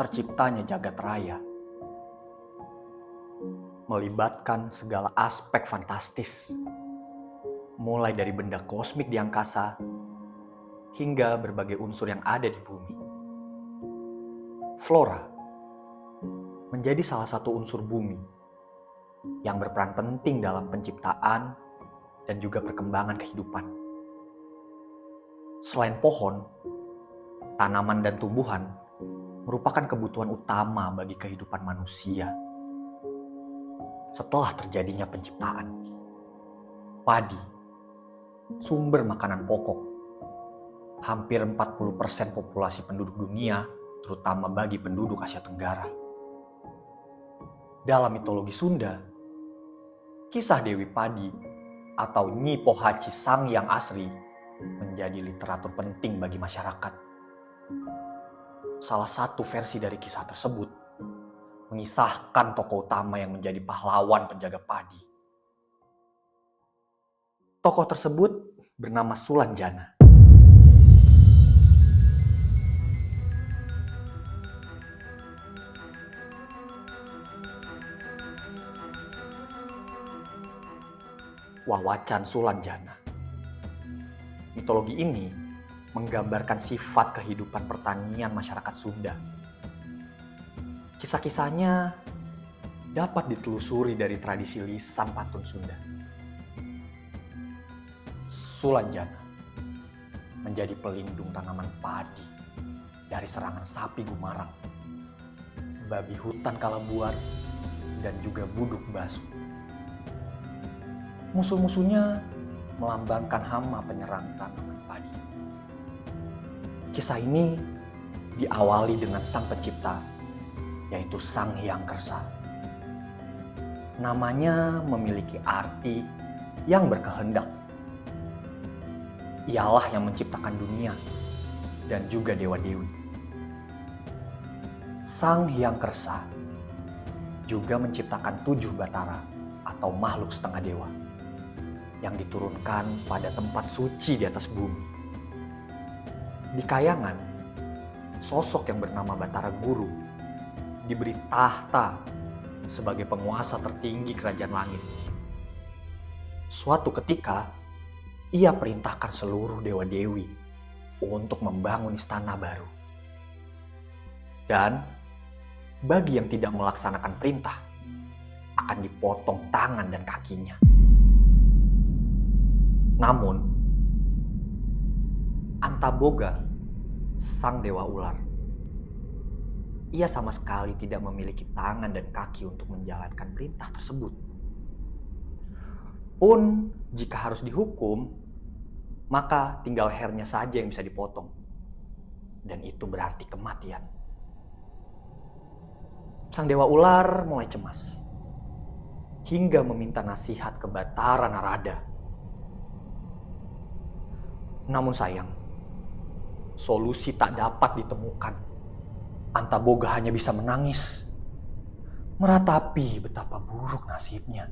terciptanya jagat raya, melibatkan segala aspek fantastis, mulai dari benda kosmik di angkasa hingga berbagai unsur yang ada di bumi. Flora menjadi salah satu unsur bumi yang berperan penting dalam penciptaan dan juga perkembangan kehidupan. Selain pohon, tanaman dan tumbuhan merupakan kebutuhan utama bagi kehidupan manusia. Setelah terjadinya penciptaan, padi, sumber makanan pokok, hampir 40% populasi penduduk dunia, terutama bagi penduduk Asia Tenggara. Dalam mitologi Sunda, kisah Dewi Padi atau Nyi Pohaci Sang Hyang Asri menjadi literatur penting bagi masyarakat. Salah satu versi dari kisah tersebut mengisahkan tokoh utama yang menjadi pahlawan penjaga padi. Tokoh tersebut bernama Sulanjana. Wawacan Sulanjana. Mitologi ini menggambarkan sifat kehidupan pertanian masyarakat Sunda. Kisah-kisahnya dapat ditelusuri dari tradisi lisan pantun Sunda. Sulanjana menjadi pelindung tanaman padi dari serangan sapi gumarang, babi hutan kalabuar, dan juga buduk basuh. Musuh-musuhnya melambangkan hama penyerang tanaman padi. Kisah ini diawali dengan sang pencipta, yaitu Sang Hyang Kersa. Namanya memiliki arti yang berkehendak. Ialah yang menciptakan dunia dan juga dewa-dewi. Sang Hyang Kersa juga menciptakan 7 batara atau makhluk setengah dewa yang diturunkan pada tempat suci di atas bumi. Di kayangan, sosok yang bernama Batara Guru diberi tahta sebagai penguasa tertinggi kerajaan langit. Suatu ketika, ia perintahkan seluruh dewa-dewi untuk membangun istana baru. Dan bagi yang tidak melaksanakan perintah, akan dipotong tangan dan kakinya. Namun, Antaboga, sang dewa ular, ia sama sekali tidak memiliki tangan dan kaki untuk menjalankan perintah tersebut. Pun jika harus dihukum, maka tinggal lehernya saja yang bisa dipotong. Dan itu berarti kematian. Sang dewa ular mulai cemas, hingga meminta nasihat ke Batara Narada. Namun sayang, solusi tak dapat ditemukan. Antaboga hanya bisa menangis, meratapi betapa buruk nasibnya.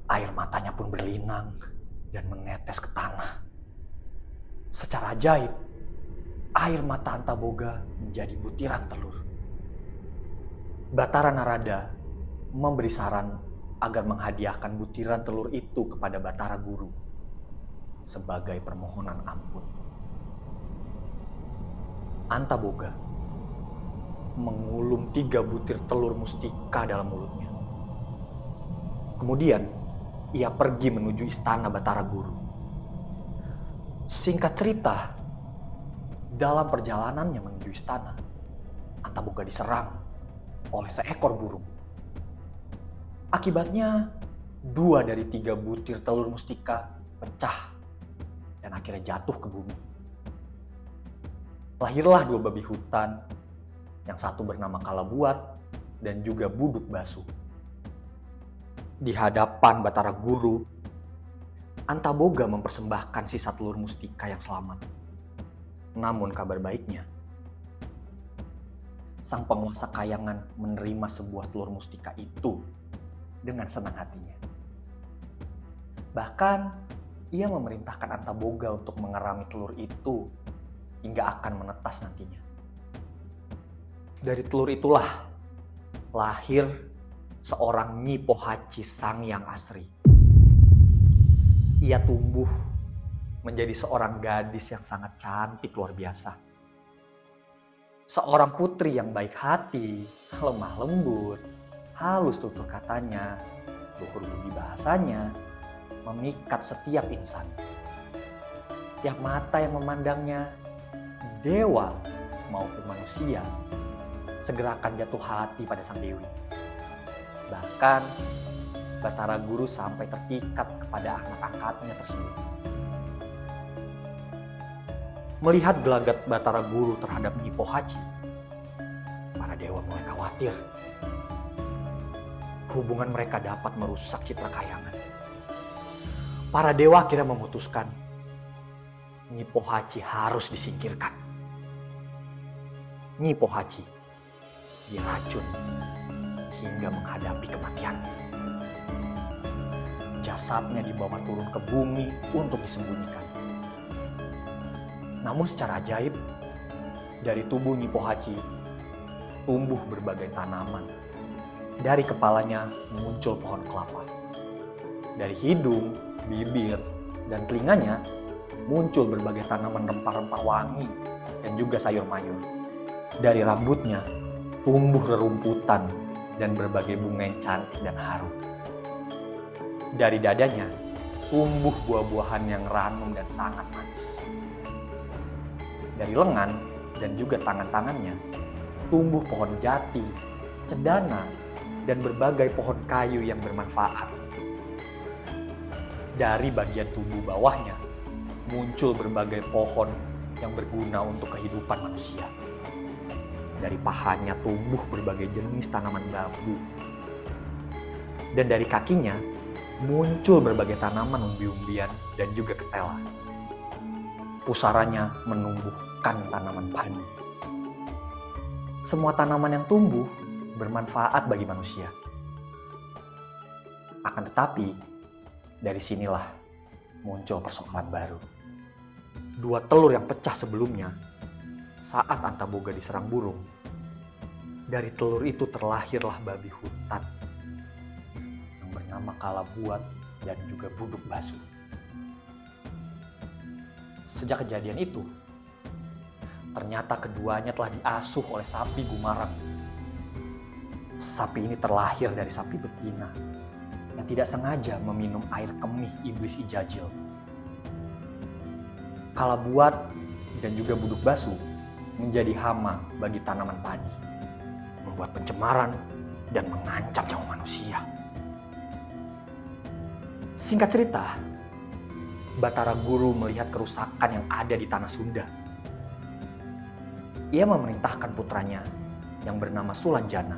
Air matanya pun berlinang dan menetes ke tanah. Secara ajaib, air mata Antaboga menjadi butiran telur. Batara Narada memberi saran agar menghadiahkan butiran telur itu kepada Batara Guru sebagai permohonan ampun. Antaboga mengulum 3 butir telur mustika dalam mulutnya. Kemudian ia pergi menuju istana Batara Guru. Singkat cerita, dalam perjalanannya menuju istana, Antaboga diserang oleh seekor burung. Akibatnya 2 dari 3 butir telur mustika pecah dan akhirnya jatuh ke bumi. Lahirlah 2 babi hutan, yang satu bernama Kalabuat dan juga buduk basuh. Di hadapan Batara Guru, Antaboga mempersembahkan sisa telur mustika yang selamat. Namun kabar baiknya, sang penguasa kayangan menerima sebuah telur mustika itu dengan senang hatinya. Bahkan ia memerintahkan Antaboga untuk mengerami telur itu hingga akan menetas nantinya. Dari telur itulah lahir seorang Nyi Pohaci Sang Yang Asri. Ia tumbuh menjadi seorang gadis yang sangat cantik luar biasa. Seorang putri yang baik hati, lemah lembut, halus tutur katanya, luhur budi bahasanya, memikat setiap insan. Setiap mata yang memandangnya, dewa maupun manusia, segera akan jatuh hati pada sang dewi. Bahkan, Batara Guru sampai terpikat kepada anak angkatnya tersebut. Melihat gelagat Batara Guru terhadap Nyi Pohaci, para dewa mulai khawatir. Hubungan mereka dapat merusak citra kayangan. Para dewa akhirnya memutuskan Nyi Pohaci harus disingkirkan. Nyi Pohaci diracun hingga menghadapi kematian. Jasadnya dibawa turun ke bumi untuk disembunyikan. Namun secara ajaib, dari tubuh Nyi Pohaci tumbuh berbagai tanaman. Dari kepalanya muncul pohon kelapa. Dari hidung, bibir, dan telinganya muncul berbagai tanaman rempah-rempah wangi dan juga sayur mayur. Dari rambutnya tumbuh rerumputan dan berbagai bunga yang cantik dan harum. Dari dadanya tumbuh buah-buahan yang ranum dan sangat manis. Dari lengan dan juga tangan-tangannya tumbuh pohon jati, cedana, dan berbagai pohon kayu yang bermanfaat. Dari bagian tubuh bawahnya muncul berbagai pohon yang berguna untuk kehidupan manusia. Dari pahanya tumbuh berbagai jenis tanaman bambu. Dan dari kakinya muncul berbagai tanaman umbi-umbian dan juga ketela. Pusaranya menumbuhkan tanaman padi. Semua tanaman yang tumbuh bermanfaat bagi manusia. Akan tetapi, dari sinilah muncul persoalan baru. Dua telur yang pecah sebelumnya, saat Antaboga diserang burung, dari telur itu terlahirlah babi hutan yang bernama Kalabuat dan juga Buduk Basuh. Sejak kejadian itu, ternyata keduanya telah diasuh oleh sapi Gumarang. Sapi ini terlahir dari sapi betina yang tidak sengaja meminum air kemih iblis Ijajil. Kalabuat dan juga Buduk Basuh menjadi hama bagi tanaman padi, membuat pencemaran dan mengancam nyawa manusia. Singkat cerita, Batara Guru melihat kerusakan yang ada di tanah Sunda. Ia memerintahkan putranya yang bernama Sulanjana.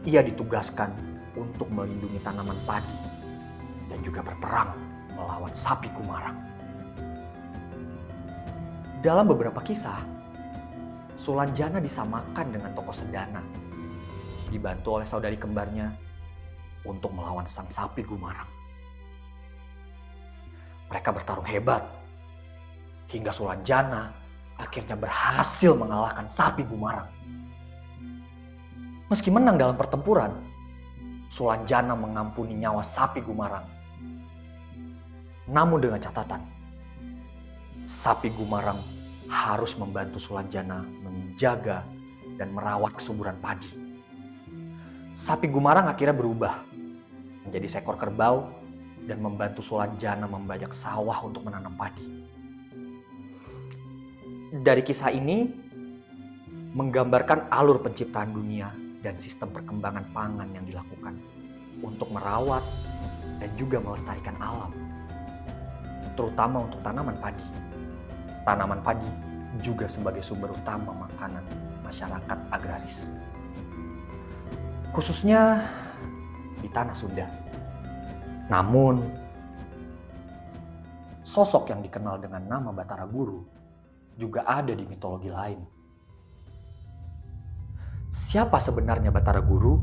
Ia ditugaskan untuk melindungi tanaman padi dan juga berperang melawan sapi Gumarang. Dalam beberapa kisah, Sulanjana disamakan dengan tokoh Sendana, dibantu oleh saudari kembarnya untuk melawan sang sapi Gumarang. Mereka bertarung hebat, hingga Sulanjana akhirnya berhasil mengalahkan sapi Gumarang. Meski menang dalam pertempuran, Sulanjana mengampuni nyawa sapi Gumarang. Namun dengan catatan, sapi Gumarang harus membantu Sulanjana menjaga dan merawat kesuburan padi. Sapi Gumarang akhirnya berubah menjadi seekor kerbau dan membantu Sulanjana membajak sawah untuk menanam padi. Dari kisah ini menggambarkan alur penciptaan dunia dan sistem perkembangan pangan yang dilakukan untuk merawat dan juga melestarikan alam, terutama untuk tanaman padi. Tanaman padi juga sebagai sumber utama makanan masyarakat agraris, khususnya di tanah Sunda. Namun, sosok yang dikenal dengan nama Batara Guru juga ada di mitologi lain. Siapa sebenarnya Batara Guru?